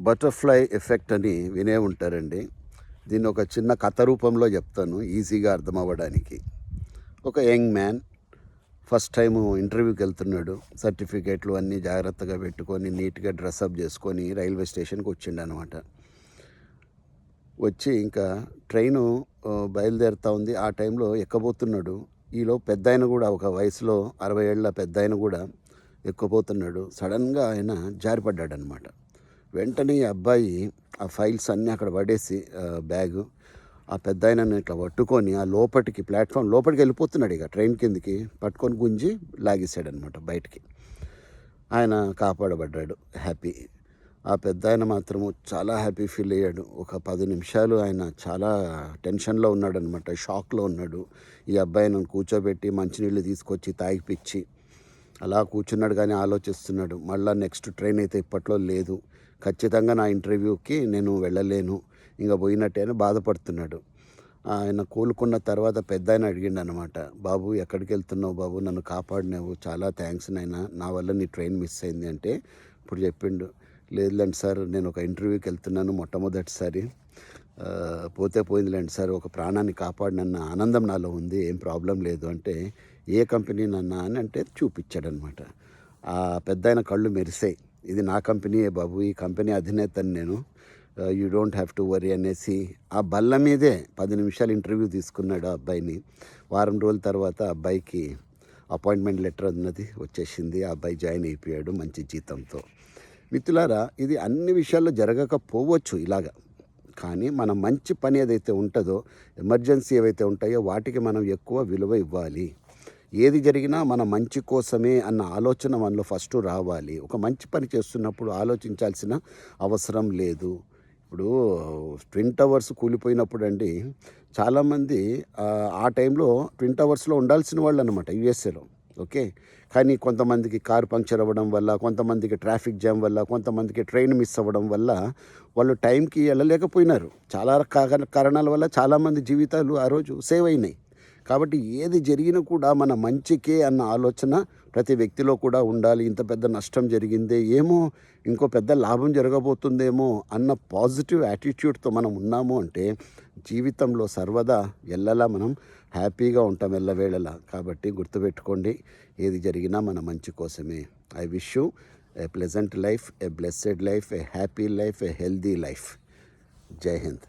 Butterfly effect అని వినే ఉంటారండి. దీన్ని ఒక చిన్న కథ రూపంలో చెప్తాను ఈజీగా అర్థం అవ్వడానికి. ఒక యంగ్ మ్యాన్ ఫస్ట్ టైము ఇంటర్వ్యూకి వెళ్తున్నాడు. సర్టిఫికేట్లు అన్నీ జాగ్రత్తగా పెట్టుకొని నీట్గా డ్రెస్అప్ చేసుకొని రైల్వే స్టేషన్కి వచ్చిండనమాట. వచ్చి ఇంకా ట్రైను బయలుదేరుతూ ఉంది. ఆ టైంలో ఎక్కబోతున్నాడు. ఈలో పెద్దాయన కూడా ఒక వయసులో 60 ఏళ్ళ పెద్దాయన కూడా ఎక్కబోతున్నాడు. సడన్గా ఆయన జారిపడ్డాడనమాట. వెంటనే ఈ అబ్బాయి ఆ ఫైల్స్ అన్నీ అక్కడ పడేసి బ్యాగు ఆ పెద్దాయనని ఇట్లా పట్టుకొని ఆ లోపటికి ప్లాట్ఫామ్ లోపలికి వెళ్ళిపోతున్నాడు. ఇక ట్రైన్ కిందికి పట్టుకొని గుంజి లాగేశాడనమాట బయటికి. ఆయన కాపాడబడ్డాడు. హ్యాపీ. ఆ పెద్దాయన మాత్రము చాలా హ్యాపీ ఫీల్ అయ్యాడు. ఒక 10 నిమిషాలు ఆయన చాలా టెన్షన్లో ఉన్నాడనమాట. షాక్లో ఉన్నాడు. ఈ అబ్బాయిని కూర్చోబెట్టి మంచినీళ్ళు తీసుకొచ్చి తాగిపిచ్చి అలా కూర్చున్నాడు. కానీ ఆలోచిస్తున్నాడు, మళ్ళీ నెక్స్ట్ ట్రైన్ అయితే ఇప్పట్లో లేదు, ఖచ్చితంగా నా ఇంటర్వ్యూకి నేను వెళ్ళలేను, ఇంకా పోయినట్టే అని బాధపడుతున్నాడు. ఆయన కోలుకున్న తర్వాత పెద్దాయన అడిగిండు అనమాట, బాబు ఎక్కడికి వెళ్తున్నావు బాబు, నన్ను కాపాడినావు, చాలా థ్యాంక్స్ నాయనా, నా వల్ల నీ ట్రైన్ మిస్ అయింది అంటే ఇప్పుడు చెప్పిండు, లేదులేండి సార్, నేను ఒక ఇంటర్వ్యూకి వెళ్తున్నాను మొట్టమొదటిసారి, పోతే పోయిందిలేండి సార్, ఒక ప్రాణాన్ని కాపాడినన్న ఆనందం నాలో ఉంది, ఏం ప్రాబ్లం లేదు అంటే, ఏ కంపెనీ నన్నా అని అంటే చూపించాడనమాట. ఆ పెద్దాయన కళ్ళు మెరిసాయి, ఇది నా కంపెనీయే బాబు, ఈ కంపెనీ అధినేతని నేను, you don't have to worry అనేసి ఆ బల్ల మీదే 10 నిమిషాలు ఇంటర్వ్యూ తీసుకున్నాడు ఆ అబ్బాయిని. వారం రోజుల తర్వాత అబ్బాయికి అపాయింట్మెంట్ లెటర్ అన్నది వచ్చేసింది. ఆ అబ్బాయి జాయిన్ అయిపోయాడు మంచి జీతంతో. మిత్రులారా, ఇది అన్ని విషయాల్లో జరగకపోవచ్చు ఇలాగా, కానీ మన మంచి పని ఏదైతే ఉంటుందో, ఎమర్జెన్సీ ఏవైతే ఉంటాయో వాటికి మనం ఎక్కువ విలువ ఇవ్వాలి. ఏది జరిగినా మన మంచి కోసమే అన్న ఆలోచన మనలో ఫస్ట్ రావాలి. ఒక మంచి పని చేస్తున్నప్పుడు ఆలోచించాల్సిన అవసరం లేదు. ఇప్పుడు ట్విన్ టవర్స్ కూలిపోయినప్పుడు అండి, చాలామంది ఆ టైంలో ట్విన్ టవర్స్లో ఉండాల్సిన వాళ్ళు అనమాట యూఎస్ఏలో. ఓకే, కానీ కొంతమందికి కారు పంక్చర్ అవ్వడం వల్ల, కొంతమందికి ట్రాఫిక్ జామ్ వల్ల, కొంతమందికి ట్రైన్ మిస్ అవ్వడం వల్ల వాళ్ళు టైంకి వెళ్ళలేకపోయినారు. చాలా కారణాల వల్ల చాలామంది జీవితాలు ఆ రోజు సేవ్ అయినాయి. కాబట్టి ఏది జరిగినా కూడా మన మంచికే అన్న ఆలోచన ప్రతి వ్యక్తిలో కూడా ఉండాలి. ఇంత పెద్ద నష్టం జరిగిందే, ఏమో ఇంకో పెద్ద లాభం జరగబోతుందేమో అన్న పాజిటివ్ యాటిట్యూడ్తో మనం ఉన్నాము అంటే జీవితంలో సర్వదా ఎల్లలా మనం హ్యాపీగా ఉంటాం ఎల్లవేళలా. కాబట్టి గుర్తుపెట్టుకోండి, ఏది జరిగినా మన మంచి కోసమే. I wish you a pleasant life, A blessed life, A happy life, A healthy life. జై హింద్.